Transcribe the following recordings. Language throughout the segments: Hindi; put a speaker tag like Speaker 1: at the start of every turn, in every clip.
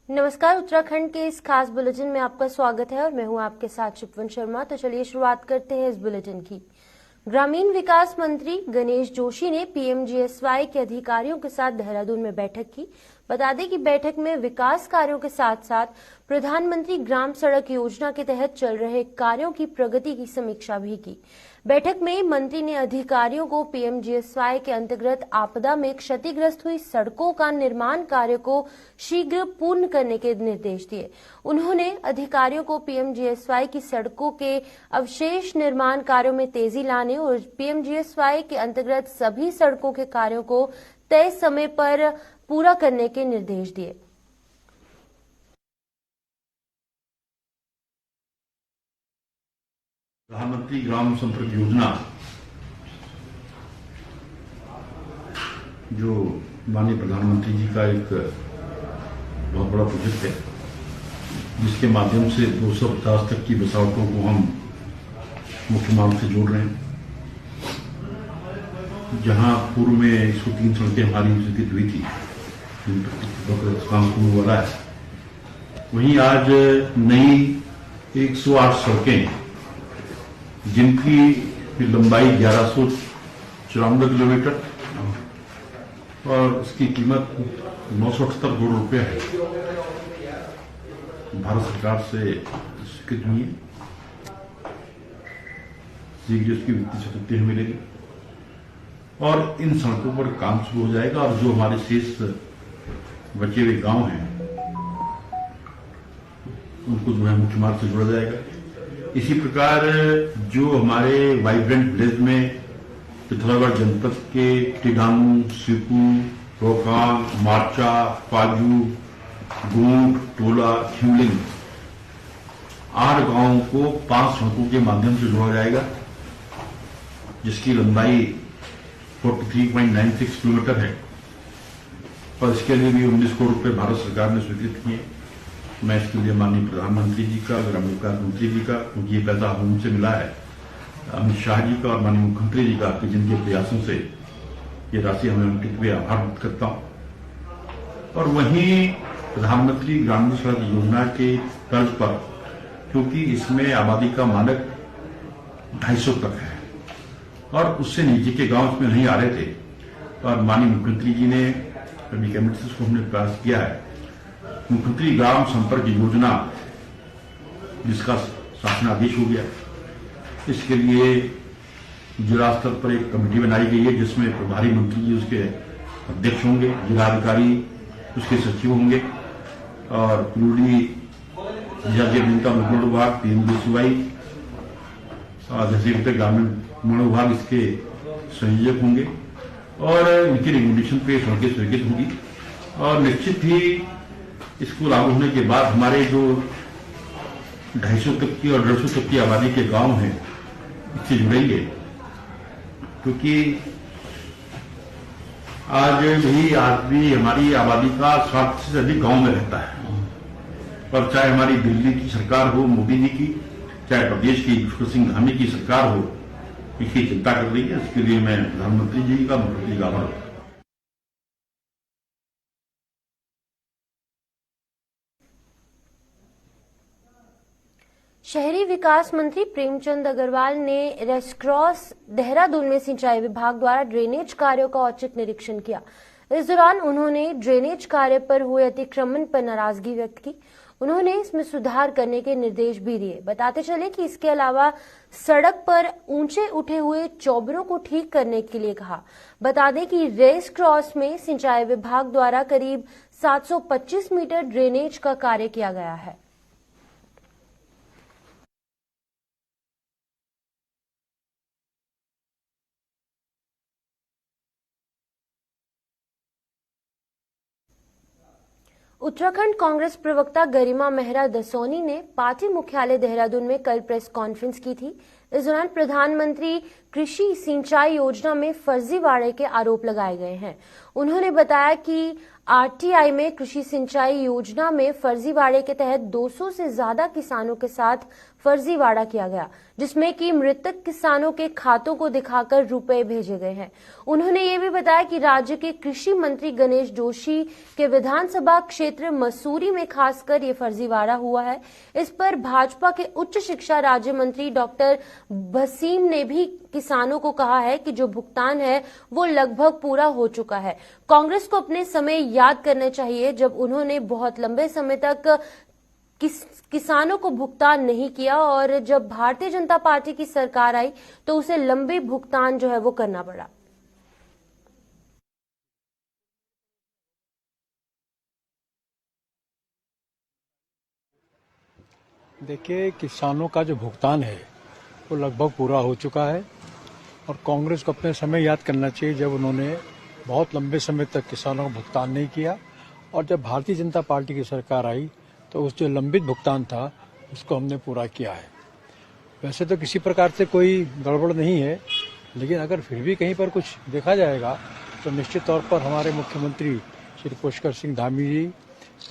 Speaker 1: नमस्कार। उत्तराखंड के इस खास बुलेटिन में आपका स्वागत है और मैं हूं आपके साथ शिपवन शर्मा। तो चलिए शुरुआत करते हैं इस बुलेटिन की। ग्रामीण विकास मंत्री गणेश जोशी ने पीएमजीएसवाई के अधिकारियों के साथ देहरादून में बैठक की। बता दें कि बैठक में विकास कार्यों के साथ साथ प्रधानमंत्री ग्राम सड़क योजना के तहत चल रहे कार्यों की प्रगति की समीक्षा भी की। बैठक में मंत्री ने अधिकारियों को पीएमजीएसवाई के अंतर्गत आपदा में क्षतिग्रस्त हुई सड़कों का निर्माण कार्य को शीघ्र पूर्ण करने के निर्देश दिए। उन्होंने अधिकारियों को पीएमजीएसवाई की सड़कों के अवशेष निर्माण कार्यों में तेजी लाने और पीएमजीएसवाई के अंतर्गत सभी सड़कों के कार्यों को तय समय पर पूरा करने के निर्देश दिए।
Speaker 2: प्रधानमंत्री ग्राम संपर्क योजना जो माननीय प्रधानमंत्री जी का एक बहुत बड़ा प्रोजेक्ट है, जिसके माध्यम से 250 तक की बसावटों को हम मुख्य मार्ग से जोड़ रहे हैं। जहां पूर्व में 103 सड़कें हमारी स्वीकृत हुई थी, जिन पर काम शुरू वाला है, वहीं आज नई 108 सड़कें जिनकी लंबाई 1194 किलोमीटर और उसकी कीमत 978 करोड़ रुपये है, भारत सरकार से स्वीकृत हुई है। शीघ्र उसकी वित्तीय स्वीकृति मिलेगी और इन सड़कों पर काम शुरू हो जाएगा। और जो हमारे शेष बचे हुए गांव हैं उनको जो है मुख्य मार्ग से जोड़ा जाएगा। इसी प्रकार जो हमारे वाइब्रेंट विलेज में पिथौरागढ़ जनपद के टिडांग, सीकू, रोकांग, मार्चा, पाजू, गूंट, टोला, खिमलिंग 8 गांवों को 5 सड़कों के माध्यम से जोड़ा जाएगा, जिसकी लंबाई 43.96 किलोमीटर है। और इसके लिए भी 19 करोड़ रुपए भारत सरकार ने स्वीकृत किए। मैं इसके लिए माननीय प्रधानमंत्री जी का, ग्रामीण विकास मंत्री जी का, क्योंकि ये पैसा हमसे मिला है, अमित शाह जी का और माननीय मुख्यमंत्री जी का, जिनके प्रयासों से ये राशि हमें उनके लिए आभार व्यक्त करता हूं। और वहीं प्रधानमंत्री ग्रामीण सड़क योजना के तर्ज पर, क्योंकि इसमें आबादी का मानक 250 तक है और उससे नीचे के गांव इसमें नहीं आ रहे थे, और माननीय मुख्यमंत्री जी ने अभी कैबिनेट से उसको हमने प्रयास किया है। मुख्यमंत्री ग्राम संपर्क योजना, जिसका शासनादेश हो गया, इसके लिए जिला स्तर पर एक कमेटी बनाई गई है, जिसमें प्रभारी मंत्री जी उसके अध्यक्ष होंगे, जिलाधिकारी उसके सचिव होंगे और पूर्वी जिला मुख्य विभाग, पीएमजीएसवाई और जैसे ग्रामीण विभाग इसके संयोजक होंगे और इनके रिकमेंडेशन पे सड़कें स्वीकृत होंगी। और निश्चित ही इसको लागू होने के बाद हमारे जो 250 तक की और 150 तक की आबादी के गांव हैं, इससे जुड़ेंगे, क्योंकि आज भी हमारी आबादी का 60% से अधिक गांव में रहता है। और चाहे हमारी दिल्ली की सरकार हो, मोदी जी की, चाहे प्रदेश की ईश्वर सिंह धामी की सरकार हो, इसकी चिंता कर रही है। इसके लिए मैं प्रधानमंत्री जी का, मुख्यमंत्री जी का आभार।
Speaker 1: शहरी विकास मंत्री प्रेमचंद अग्रवाल ने रेडक्रॉस देहरादून में सिंचाई विभाग द्वारा ड्रेनेज कार्यों का औचक निरीक्षण किया। इस दौरान उन्होंने ड्रेनेज कार्य पर हुए अतिक्रमण पर नाराजगी व्यक्त की। उन्होंने इसमें सुधार करने के निर्देश भी दिए। बताते चले कि इसके अलावा सड़क पर ऊंचे उठे हुए चौबरों को ठीक करने के लिए कहा। बता दें कि रेस क्रॉस में सिंचाई विभाग द्वारा करीब 725 मीटर ड्रेनेज का कार्य किया गया है। उत्तराखंड कांग्रेस प्रवक्ता गरिमा मेहरा दसोनी ने पार्टी मुख्यालय देहरादून में कल प्रेस कॉन्फ्रेंस की थी। इस दौरान प्रधानमंत्री कृषि सिंचाई योजना में फर्जीवाड़े के आरोप लगाए गए हैं। उन्होंने बताया कि आरटीआई में कृषि सिंचाई योजना में फर्जीवाड़े के तहत 200 से ज्यादा किसानों के साथ फर्जीवाड़ा किया गया, जिसमें कि मृतक किसानों के खातों को दिखाकर रुपए भेजे गए हैं। उन्होंने ये भी बताया कि राज्य के कृषि मंत्री गणेश जोशी के विधानसभा क्षेत्र मसूरी में खासकर ये फर्जीवाड़ा हुआ है। इस पर भाजपा के उच्च शिक्षा राज्य मंत्री डॉक्टर भसीन ने भी किसानों को कहा है कि जो भुगतान है वो लगभग पूरा हो चुका है। कांग्रेस को अपने समय याद करना चाहिए जब उन्होंने बहुत लंबे समय तक किसानों को भुगतान नहीं किया और जब भारतीय जनता पार्टी की सरकार आई तो उसे लंबे भुगतान जो है वो करना पड़ा।
Speaker 3: देखिए, किसानों का जो भुगतान है वो लगभग पूरा हो चुका है और कांग्रेस को अपने समय याद करना चाहिए जब उन्होंने बहुत लंबे समय तक किसानों को भुगतान नहीं किया और जब भारतीय जनता पार्टी की सरकार आई तो उस जो लंबित भुगतान था उसको हमने पूरा किया है। वैसे तो किसी प्रकार से कोई गड़बड़ नहीं है, लेकिन अगर फिर भी कहीं पर कुछ देखा जाएगा तो निश्चित तौर पर हमारे मुख्यमंत्री श्री पुष्कर सिंह धामी जी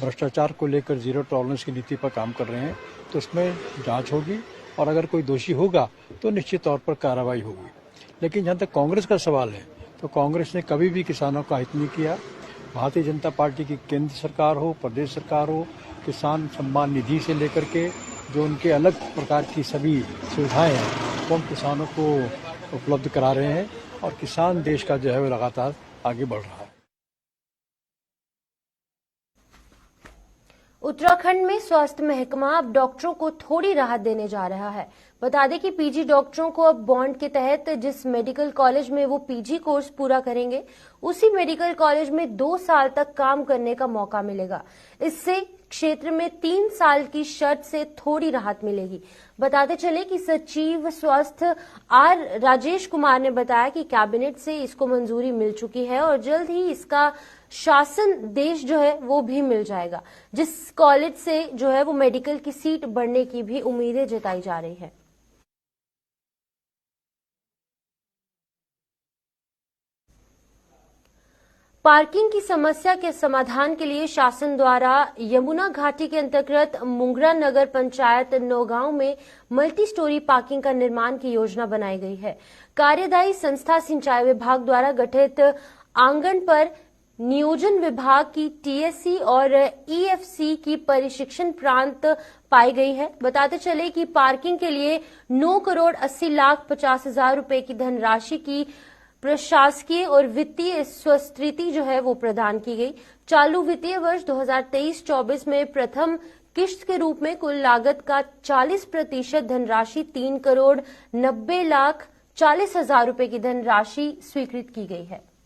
Speaker 3: भ्रष्टाचार को लेकर जीरो टॉलरेंस की नीति पर काम कर रहे हैं, तो उसमें जांच होगी और अगर कोई दोषी होगा तो निश्चित तौर पर कार्रवाई होगी। लेकिन जहाँ तक कांग्रेस का सवाल है तो कांग्रेस ने कभी भी किसानों का हित नहीं किया। भारतीय जनता पार्टी की केंद्र सरकार हो, प्रदेश सरकार हो, किसान सम्मान निधि से लेकर के जो उनके अलग प्रकार की सभी सुविधाएं हैं वो हम किसानों को उपलब्ध करा रहे हैं और किसान देश का जो है वो लगातार आगे बढ़ रहा है।
Speaker 1: उत्तराखंड में स्वास्थ्य महकमा अब डॉक्टरों को थोड़ी राहत देने जा रहा है। बता दें कि पीजी डॉक्टरों को अब बॉन्ड के तहत जिस मेडिकल कॉलेज में वो पीजी कोर्स पूरा करेंगे उसी मेडिकल कॉलेज में 2 साल तक काम करने का मौका मिलेगा। इससे क्षेत्र में 3 साल की शर्त से थोड़ी राहत मिलेगी। बताते चले कि सचिव स्वास्थ्य आर राजेश कुमार ने बताया कि कैबिनेट से इसको मंजूरी मिल चुकी है और जल्द ही इसका शासन देश जो है वो भी मिल जाएगा, जिस कॉलेज से जो है वो मेडिकल की सीट बढ़ने की भी उम्मीदें जताई जा रही है। पार्किंग की समस्या के समाधान के लिए शासन द्वारा यमुना घाटी के अंतर्गत मुंगरा नगर पंचायत नौगांव में मल्टी स्टोरी पार्किंग का निर्माण की योजना बनाई गई है। कार्यदायी संस्था सिंचाई विभाग द्वारा गठित आंगन पर नियोजन विभाग की टीएससी और ईएफसी की प्रशिक्षण प्रांत पाई गई है। बताते चले कि पार्किंग के लिए 9,80,50,000 रुपए की धनराशि की प्रशासकीय और वित्तीय स्वीकृति जो है वो प्रदान की गई। चालू वित्तीय वर्ष 2023-24 में प्रथम किश्त के रूप में कुल लागत का 40% धनराशि 3,90,40,000 रुपए की धनराशि स्वीकृत की गई है।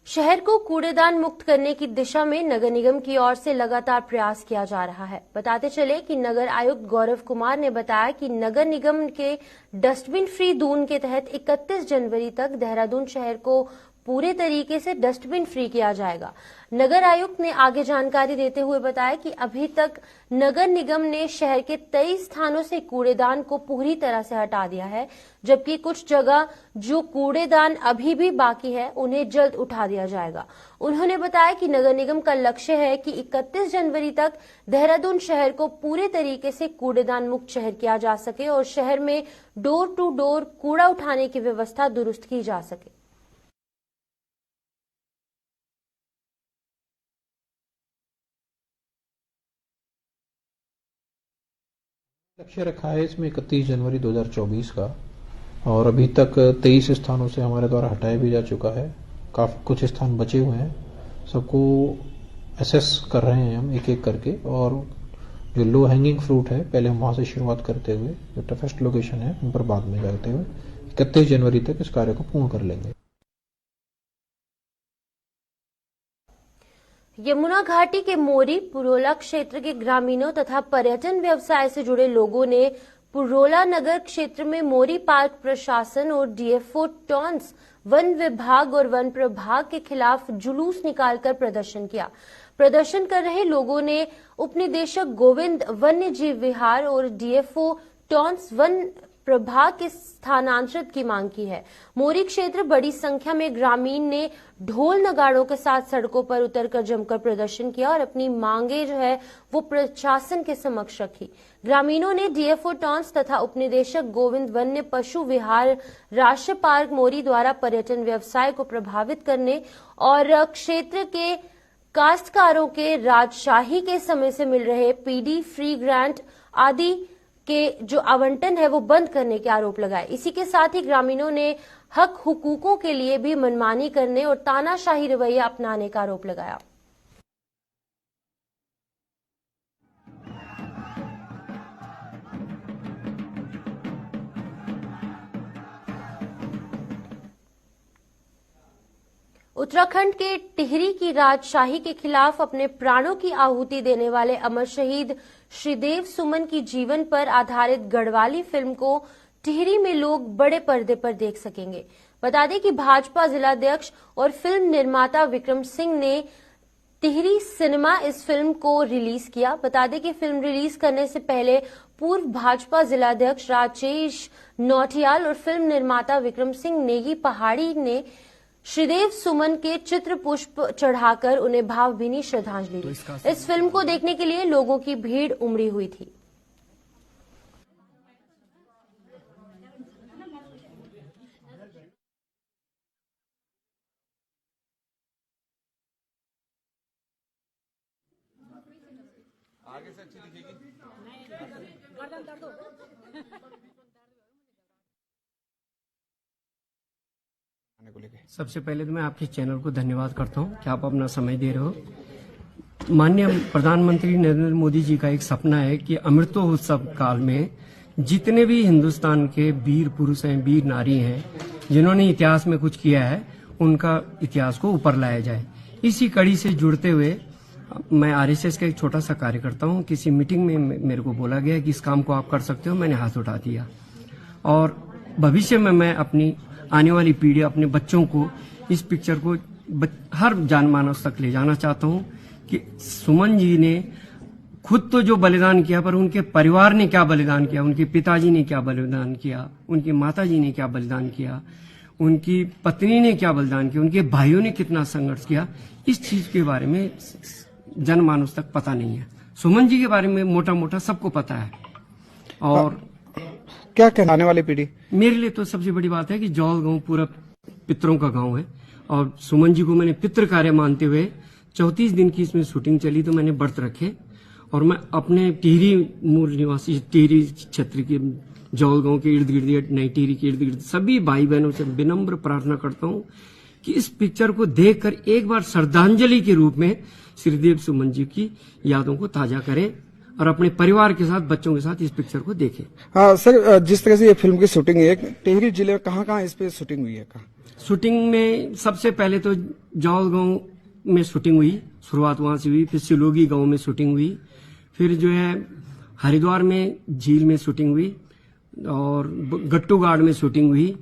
Speaker 1: शहर को कूड़ेदान मुक्त करने की दिशा में नगर निगम की ओर से लगातार प्रयास किया जा रहा है। बताते चले कि नगर आयुक्त गौरव कुमार ने बताया कि नगर निगम के डस्टबिन फ्री दून के तहत 31 जनवरी तक देहरादून शहर को पूरे तरीके से डस्टबिन फ्री किया जाएगा। नगर आयुक्त ने आगे जानकारी देते हुए बताया कि अभी तक नगर निगम ने शहर के 23 स्थानों से कूड़ेदान को पूरी तरह से हटा दिया है, जबकि कुछ जगह जो कूड़ेदान अभी भी बाकी है उन्हें जल्द उठा दिया जाएगा। उन्होंने बताया कि नगर निगम का लक्ष्य है कि 31 जनवरी तक देहरादून शहर को पूरे तरीके से कूड़ेदान मुक्त शहर किया जा सके और शहर में डोर टू डोर कूड़ा उठाने की व्यवस्था दुरुस्त की जा सके।
Speaker 4: लक्ष्य रखा है इसमें 31 जनवरी 2024 का और अभी तक 23 स्थानों से हमारे द्वारा हटाया भी जा चुका है। काफी कुछ स्थान बचे हुए हैं, सबको असेस कर रहे हैं हम एक एक करके और जो लो हैंगिंग फ्रूट है पहले हम वहां से शुरुआत करते हुए जो टफेस्ट लोकेशन है उन पर बाद में जाते हुए 31 जनवरी तक इस कार्य को पूर्ण कर लेंगे।
Speaker 1: यमुना घाटी के मोरी पुरोला क्षेत्र के ग्रामीणों तथा पर्यटन व्यवसाय से जुड़े लोगों ने पुरोला नगर क्षेत्र में मोरी पार्क प्रशासन और डीएफओ टॉन्स वन विभाग और वन प्रभाग के खिलाफ जुलूस निकालकर प्रदर्शन किया। प्रदर्शन कर रहे लोगों ने उपनिदेशक गोविंद वन्य जीव विहार और डीएफओ टॉन्स वन प्रभाग के स्थानांतरित की मांग की है। मोरी क्षेत्र बड़ी संख्या में ग्रामीण ने ढोल नगाड़ों के साथ सड़कों पर उतरकर जमकर प्रदर्शन किया और अपनी मांगे जो है वो प्रशासन के समक्ष रखी। ग्रामीणों ने डीएफओ टॉन्स तथा उपनिदेशक गोविंद वन्य पशु विहार राष्ट्रीय पार्क मोरी द्वारा पर्यटन व्यवसाय को प्रभावित करने और क्षेत्र के काश्तकारों के राजशाही के समय से मिल रहे पीडी फ्री ग्रांट आदि के जो आवंटन है वो बंद करने के आरोप लगाए। इसी के साथ ही ग्रामीणों ने हक हुकूकों के लिए भी मनमानी करने और तानाशाही रवैया अपनाने का आरोप लगाया। उत्तराखंड के टिहरी की राजशाही के खिलाफ अपने प्राणों की आहुति देने वाले अमर शहीद श्रीदेव सुमन की जीवन पर आधारित गढ़वाली फिल्म को टिहरी में लोग बड़े पर्दे पर देख सकेंगे। बता दें कि भाजपा जिलाध्यक्ष और फिल्म निर्माता विक्रम सिंह ने टिहरी सिनेमा इस फिल्म को रिलीज किया। बता दें कि फिल्म रिलीज करने से पहले पूर्व भाजपा जिलाध्यक्ष राजेश नौटियाल और फिल्म निर्माता विक्रम सिंह नेगी पहाड़ी ने श्रीदेव सुमन के चित्र पुष्प चढ़ाकर उन्हें भावभीनी श्रद्धांजलि दी। इस फिल्म को देखने के लिए लोगों की भीड़ उमड़ी हुई थी।
Speaker 5: आगे से अच्छी दिखेगी।
Speaker 6: सबसे पहले तो मैं आपके चैनल को धन्यवाद करता हूं कि आप अपना समय दे रहे हो। माननीय प्रधानमंत्री नरेंद्र मोदी जी का एक सपना है कि अमृतोत्सव काल में जितने भी हिंदुस्तान के वीर पुरुष हैं, वीर नारी हैं, जिन्होंने इतिहास में कुछ किया है, उनका इतिहास को ऊपर लाया जाए। इसी कड़ी से जुड़ते हुए मैं आरएसएस का एक छोटा सा कार्यकर्ता हूं। किसी मीटिंग में मेरे को बोला गया कि इस काम को आप कर सकते हो, मैंने हाथ उठा दिया। और भविष्य में मैं अपनी आने वाली पीढ़ी, अपने बच्चों को इस पिक्चर को हर जनमानस तक ले जाना चाहता हूं कि सुमन जी ने खुद तो जो बलिदान किया, पर उनके परिवार ने क्या बलिदान किया, उनके पिताजी ने क्या बलिदान किया, उनकी माताजी ने क्या बलिदान किया, उनकी पत्नी ने क्या बलिदान किया, उनके भाइयों ने कितना संघर्ष किया, इस चीज के बारे में जनमानस तक पता नहीं है। सुमन जी के बारे में मोटा मोटा सबको पता है। और
Speaker 5: क्या कहना आने वाली पीढ़ी?
Speaker 6: मेरे लिए तो सबसे बड़ी बात है कि जौल गांव पूरा पितरों का गांव है और सुमन जी को मैंने पितृ कार्य मानते हुए 34 दिन की इसमें शूटिंग चली, तो मैंने व्रत रखे और मैं अपने टिहरी मूल निवासी टिहरी क्षेत्र के जौल गांव के इर्द गिर्द, नई टिहरी के इर्द गिर्द सभी भाई बहनों से विनम्र प्रार्थना करता हूं कि इस पिक्चर को देखकर एक बार श्रद्धांजलि के रूप में श्रीदेव सुमन जी की यादों को ताजा करें और अपने परिवार के साथ, बच्चों के साथ इस पिक्चर को देखें।
Speaker 5: हाँ सर, जिस तरह से ये फिल्म की शूटिंग है, टिहरी जिले में कहाँ इस पे शूटिंग हुई है?
Speaker 6: शूटिंग में सबसे पहले तो जौल गांव में शूटिंग हुई, शुरुआत वहां से हुई। फिर सिलोगी गांव में शूटिंग हुई, फिर जो है हरिद्वार में झील में शूटिंग हुई और गट्टू गाड़ में शूटिंग हुई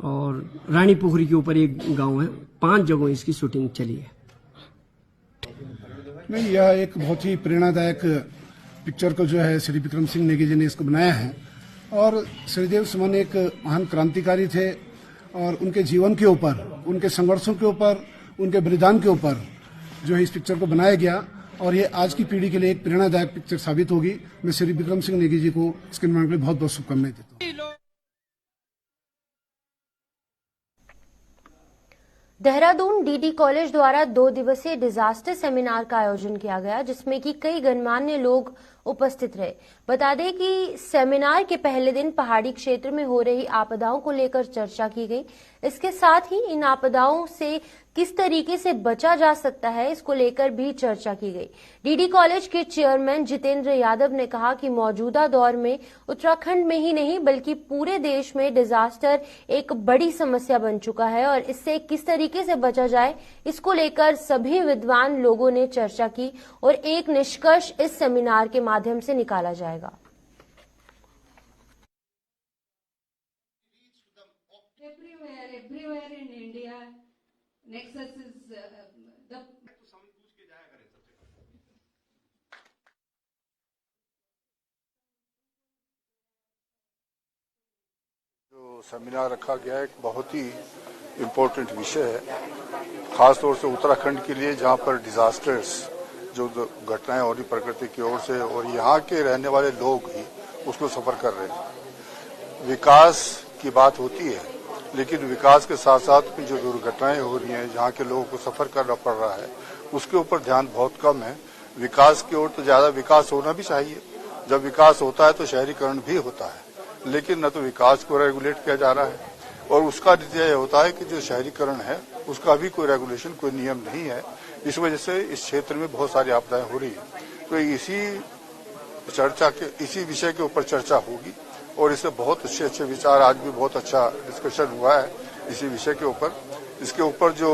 Speaker 6: और रानी पोखरी के ऊपर एक गांव है। 5 जगहों इसकी शूटिंग चली है।
Speaker 7: नहीं, यह एक बहुत ही प्रेरणादायक पिक्चर को जो है श्री विक्रम सिंह नेगी जी ने इसको बनाया है। और श्रीदेव सुमन एक महान क्रांतिकारी थे और उनके जीवन के ऊपर, उनके संघर्षों के ऊपर, उनके बलिदान के ऊपर जो है इस पिक्चर को बनाया गया और ये आज की पीढ़ी के लिए एक प्रेरणादायक पिक्चर साबित होगी। मैं श्री विक्रम सिंह नेगी जी को इसके निर्माण के लिए बहुत बहुत शुभकामनाएं देता हूँ।
Speaker 1: देहरादून डीडी कॉलेज द्वारा 2 दिवसीय डिजास्टर सेमिनार का आयोजन किया गया, जिसमें कि कई गणमान्य लोग उपस्थित रहे। बता दें कि सेमिनार के पहले दिन पहाड़ी क्षेत्र में हो रही आपदाओं को लेकर चर्चा की गई। इसके साथ ही इन आपदाओं से किस तरीके से बचा जा सकता है, इसको लेकर भी चर्चा की गई। डीडी कॉलेज के चेयरमैन जितेंद्र यादव ने कहा कि मौजूदा दौर में उत्तराखंड में ही नहीं बल्कि पूरे देश में डिजास्टर एक बड़ी समस्या बन चुका है और इससे किस तरीके से बचा जाए, इसको लेकर सभी विद्वान लोगों ने चर्चा की और एक निष्कर्ष इस सेमिनार के माध्यम से निकाला जाएगा।
Speaker 8: Everywhere in India, Nexus is the
Speaker 9: जो सेमिनार रखा गया है एक बहुत ही इम्पोर्टेंट विषय है, खास तौर से उत्तराखंड के लिए, जहां पर डिजास्टर्स जो घटनाएं हो रही प्रकृति की ओर से और यहाँ के रहने वाले लोग ही उसको सफर कर रहे हैं। विकास की बात होती है, लेकिन विकास के साथ साथ जो दुर्घटनाएं हो रही हैं, जहाँ के लोगों को सफर करना पड़ रहा है, उसके ऊपर ध्यान बहुत कम है। विकास की ओर तो ज्यादा विकास होना भी चाहिए। जब विकास होता है तो शहरीकरण भी होता है, लेकिन न तो विकास को रेगुलेट किया जा रहा है और उसका नतीजा यह होता है कि जो शहरीकरण है उसका भी कोई रेगुलेशन, कोई नियम नहीं है। इस वजह से इस क्षेत्र में बहुत सारी आपदाएं हो रही है। तो इसी विषय के ऊपर चर्चा होगी और इससे बहुत अच्छे विचार, आज भी बहुत अच्छा डिस्कशन हुआ है इसी विषय के ऊपर। इसके ऊपर जो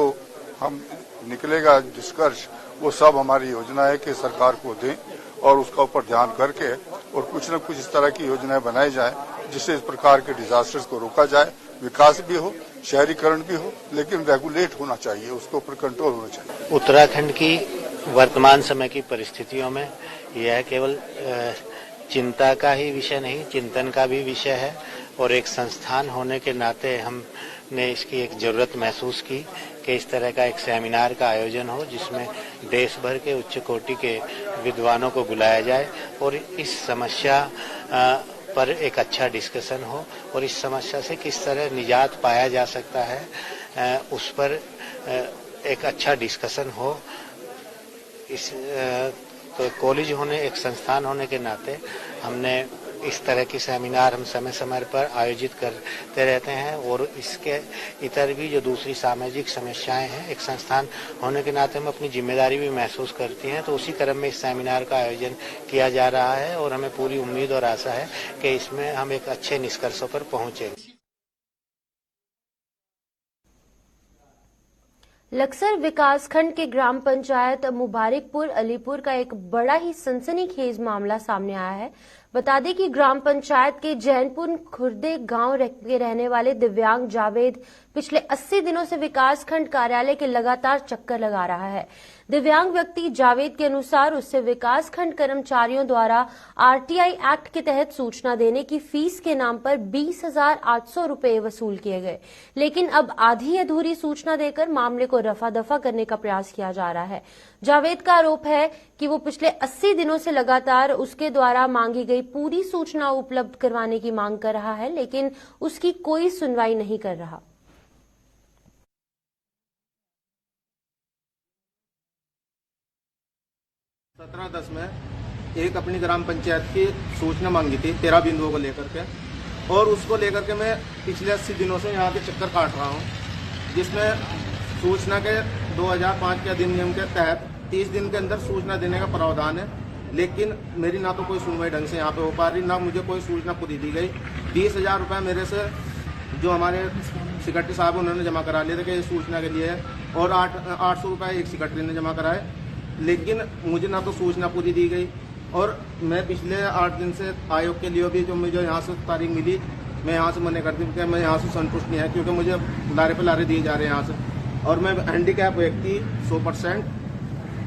Speaker 9: हम निकलेगा निष्कर्ष, वो सब हमारी योजना है कि सरकार को दें और उसका ऊपर ध्यान करके और कुछ न कुछ इस तरह की योजनाएं बनाई जाए जिससे इस प्रकार के डिजास्टर्स को रोका जाए। विकास भी हो, शहरीकरण भी हो, लेकिन रेगुलेट होना चाहिए, उसके ऊपर कंट्रोल होना चाहिए।
Speaker 10: उत्तराखंड की वर्तमान समय की परिस्थितियों में यह केवल चिंता का ही विषय नहीं, चिंतन का भी विषय है और एक संस्थान होने के नाते हमने इसकी एक जरूरत महसूस की कि इस तरह का एक सेमिनार का आयोजन हो जिसमें देश भर के उच्च कोटि के विद्वानों को बुलाया जाए और इस समस्या पर एक अच्छा डिस्कशन हो और इस समस्या से किस तरह निजात पाया जा सकता है उस पर एक अच्छा डिस्कशन हो। इस तो कॉलेज होने, एक संस्थान होने के नाते हमने इस तरह की सेमिनार हम समय समय पर आयोजित करते रहते हैं और इसके इतर भी जो दूसरी सामाजिक समस्याएं हैं, एक संस्थान होने के नाते हम अपनी जिम्मेदारी भी महसूस करती हैं। तो उसी क्रम में इस सेमिनार का आयोजन किया जा रहा है और हमें पूरी उम्मीद और आशा है कि इसमें हम एक अच्छे निष्कर्षों पर पहुंचेंगे।
Speaker 1: लक्सर विकासखंड के ग्राम पंचायत मुबारकपुर अलीपुर का एक बड़ा ही सनसनीखेज मामला सामने आया है। बता दें कि ग्राम पंचायत के जैनपुर खुर्दे गांव के रहने वाले दिव्यांग जावेद पिछले 80 दिनों से विकासखंड कार्यालय के लगातार चक्कर लगा रहा है। दिव्यांग व्यक्ति जावेद के अनुसार उससे विकासखंड कर्मचारियों द्वारा आरटीआई एक्ट के तहत सूचना देने की फीस के नाम पर 20,800 रुपए वसूल किए गए, लेकिन अब आधी अधूरी सूचना देकर मामले को रफा दफा करने का प्रयास किया जा रहा है। जावेद का आरोप है कि वो पिछले 80 दिनों से लगातार उसके द्वारा मांगी गई पूरी सूचना उपलब्ध करवाने की मांग कर रहा है, लेकिन उसकी कोई सुनवाई नहीं कर रहा।
Speaker 11: 17/10 में एक अपनी ग्राम पंचायत की सूचना मांगी थी 13 बिंदुओं को लेकर के, और उसको लेकर के मैं पिछले 80 दिनों से यहाँ के चक्कर काट रहा हूँ, जिसमें सूचना के 2005 के अधिनियम के तहत 30 दिन के अंदर सूचना देने का प्रावधान है, लेकिन मेरी ना तो कोई सुनवाई ढंग से यहाँ पे हो पा रही, ना मुझे कोई सूचना पूरी दी गई। 20,000 रुपये मेरे से जो हमारे सेक्रेटरी साहब उन्होंने जमा करा लिए थे कि सूचना के लिए, और 800 रुपये एक सेक्रेटरी ने जमा कराए, लेकिन मुझे ना तो सूचना पूरी दी गई। और मैं पिछले 8 दिन से आयोग के लिए भी जो मुझे यहाँ से तारीख मिली, मैं यहाँ से मना कर दी कि मैं यहाँ से संतुष्ट नहीं है, क्योंकि मुझे लारे पे लारे दिए जा रहे हैं यहाँ से, और मैं हैंडीकैप व्यक्ति 100%।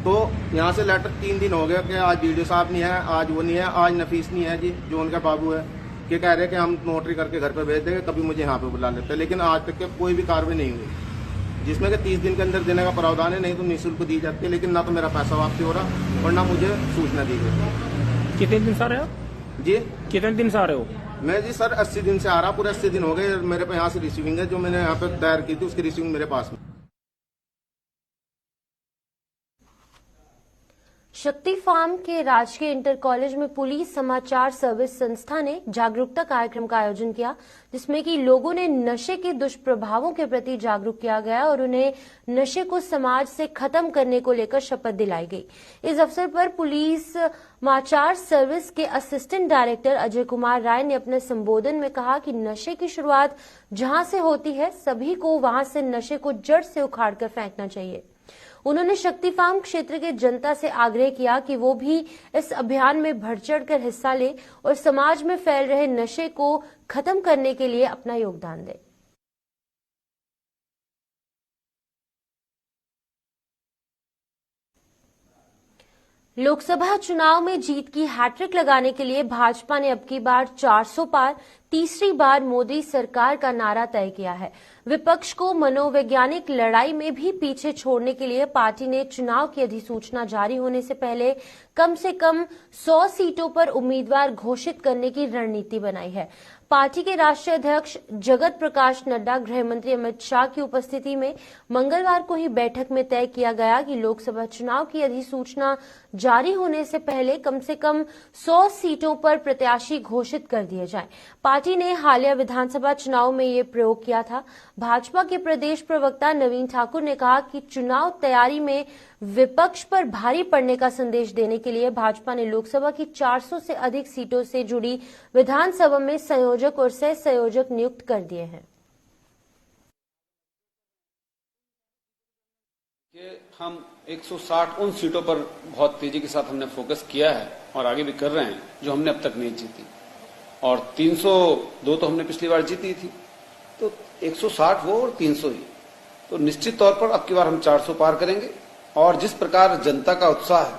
Speaker 11: तो यहाँ से लेटर 3 दिन हो गए कि आज वीडियो साहब नहीं है, आज वो नहीं है, आज नफीस नहीं है जी, जो उनका बाबू है, कि कह रहे हैं कि हम नोटरी करके घर पे भेज देंगे, कभी मुझे यहाँ पे बुला लेते हैं, लेकिन आज तक के कोई भी कार्रवाई नहीं हुई, जिसमें कि 30 दिन के अंदर देने का प्रावधान है, नहीं तो निःशुल्क दी जाती है, लेकिन ना तो मेरा पैसा वापसी हो रहा और ना मुझे सूचना दी गई।
Speaker 12: कितने दिन से आ रहे हो
Speaker 11: जी?
Speaker 12: कितने दिन से आ रहे हो?
Speaker 11: मैं जी सर 80 दिन से आ रहा, पूरे 80 दिन हो गए मेरे पे यहाँ से रिसीविंग है, जो मैंने यहाँ पे दायर की थी उसकी रिसीविंग मेरे पास में।
Speaker 1: शक्ति फार्म के राजकीय इंटर कॉलेज में पुलिस समाचार सर्विस संस्था ने जागरूकता कार्यक्रम का आयोजन किया, जिसमें कि लोगों ने नशे के दुष्प्रभावों के प्रति जागरूक किया गया और उन्हें नशे को समाज से खत्म करने को लेकर शपथ दिलाई गई। इस अवसर पर पुलिस समाचार सर्विस के असिस्टेंट डायरेक्टर अजय कुमार राय ने अपने संबोधन में कहा कि नशे की शुरुआत जहां से होती है, सभी को वहां से नशे को जड़ से उखाड़कर फेंकना चाहिए। उन्होंने शक्ति फार्म क्षेत्र के जनता से आग्रह किया कि वो भी इस अभियान में बढ़ चढ़कर हिस्सा ले और समाज में फैल रहे नशे को खत्म करने के लिए अपना योगदान दे। लोकसभा चुनाव में जीत की हैट्रिक लगाने के लिए भाजपा ने अब की बार 400 पार तीसरी बार मोदी सरकार का नारा तय किया है। विपक्ष को मनोवैज्ञानिक लड़ाई में भी पीछे छोड़ने के लिए पार्टी ने चुनाव की अधिसूचना जारी होने से पहले कम से कम 100 सीटों पर उम्मीदवार घोषित करने की रणनीति बनाई है। पार्टी के राष्ट्रीय अध्यक्ष जगत प्रकाश नड्डा, गृह मंत्री अमित शाह की उपस्थिति में मंगलवार को ही बैठक में तय किया गया कि लोकसभा चुनाव की अधिसूचना जारी होने से पहले कम से कम 100 सीटों पर प्रत्याशी घोषित कर दिए जाएं। पार्टी ने हालिया विधानसभा चुनाव में ये प्रयोग किया था। भाजपा के प्रदेश प्रवक्ता नवीन ठाकुर ने कहा कि चुनाव तैयारी में विपक्ष पर भारी पड़ने का संदेश देने के लिए भाजपा ने लोकसभा की 400 से अधिक सीटों से जुड़ी विधानसभा में संयोजक और सह संयोजक नियुक्त कर दिए हैं।
Speaker 13: हम 160 उन सीटों पर बहुत तेजी के साथ हमने फोकस किया है और आगे भी कर रहे हैं जो हमने अब तक नहीं जीती, और 302 तो हमने पिछली बार जीती थी, तो 160 वो और 300 ही, तो निश्चित तौर पर अब की बार हम 400 पार करेंगे। और जिस प्रकार जनता का उत्साह है,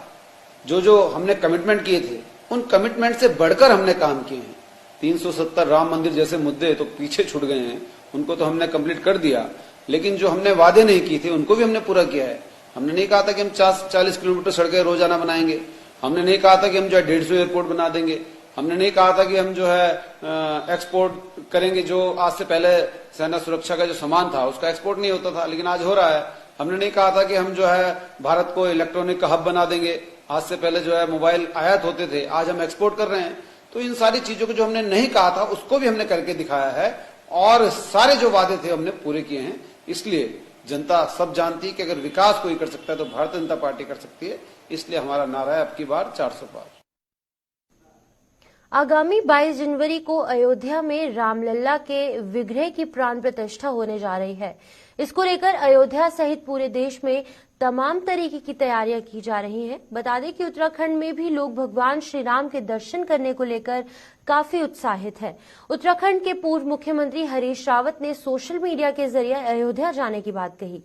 Speaker 13: जो हमने कमिटमेंट किए थे उन कमिटमेंट से बढ़कर हमने काम किए हैं। 370 राम मंदिर जैसे मुद्दे तो पीछे छूट गए हैं, उनको तो हमने कंप्लीट कर दिया, लेकिन जो हमने वादे नहीं किए थे उनको भी हमने पूरा किया है। हमने नहीं कहा था कि हम 40 किलोमीटर सड़कें रोजाना बनाएंगे, हमने नहीं कहा था कि हम जो है 150 एयरपोर्ट बना देंगे, हमने नहीं कहा था कि हम जो है एक्सपोर्ट करेंगे। जो आज से पहले सेना सुरक्षा का जो सामान था उसका एक्सपोर्ट नहीं होता था, लेकिन आज हो रहा है। हमने नहीं कहा था कि हम जो है भारत को इलेक्ट्रॉनिक का हब बना देंगे। आज से पहले जो है मोबाइल आयात होते थे, आज हम एक्सपोर्ट कर रहे हैं। तो इन सारी चीजों को जो हमने नहीं कहा था उसको भी हमने करके दिखाया है, और सारे जो वादे थे हमने पूरे किए हैं। इसलिए जनता सब जानती है कि अगर विकास कोई कर सकता है तो भारतीय जनता पार्टी कर सकती है। इसलिए हमारा नारा है अब की बार 400 पार।
Speaker 1: आगामी 22 जनवरी को अयोध्या में रामलला के विग्रह की प्राण प्रतिष्ठा होने जा रही है। इसको लेकर अयोध्या सहित पूरे देश में तमाम तरीके की तैयारियां की जा रही हैं। बता दें कि उत्तराखंड में भी लोग भगवान श्री राम के दर्शन करने को लेकर काफी उत्साहित है। उत्तराखंड के पूर्व मुख्यमंत्री हरीश रावत ने सोशल मीडिया के जरिए अयोध्या जाने की बात कही।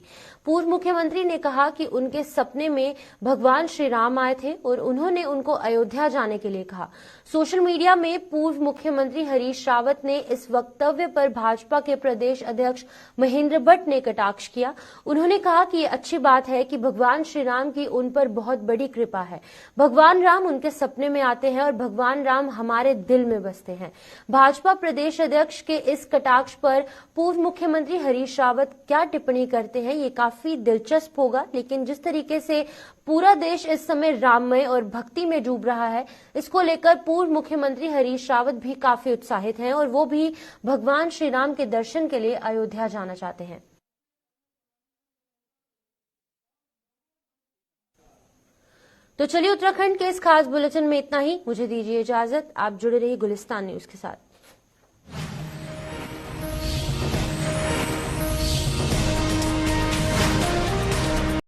Speaker 1: पूर्व मुख्यमंत्री ने कहा कि उनके सपने में भगवान श्री राम आए थे और उन्होंने उनको अयोध्या जाने के लिए कहा। सोशल मीडिया में पूर्व मुख्यमंत्री हरीश रावत ने इस वक्तव्य पर भाजपा के प्रदेश अध्यक्ष महेंद्र भट्ट ने कटाक्ष किया। उन्होंने कहा कि ये अच्छी बात है कि भगवान श्री राम की उन पर बहुत बड़ी कृपा है। भगवान राम उनके सपने में आते हैं और भगवान राम हमारे दिल में बसते हैं। भाजपा प्रदेश अध्यक्ष के इस कटाक्ष पर पूर्व मुख्यमंत्री हरीश रावत क्या टिप्पणी करते हैं, ये काफी दिलचस्प होगा। लेकिन जिस तरीके से पूरा देश इस समय राममय और भक्ति में डूब रहा है, इसको लेकर पूर्व मुख्यमंत्री हरीश रावत भी काफी उत्साहित हैं और वो भी भगवान श्री राम के दर्शन के लिए अयोध्या जाना चाहते हैं। तो चलिए उत्तराखंड के इस खास बुलेटिन में इतना ही। मुझे दीजिए इजाजत। आप जुड़े रहिए गुलिस्तान न्यूज के साथ।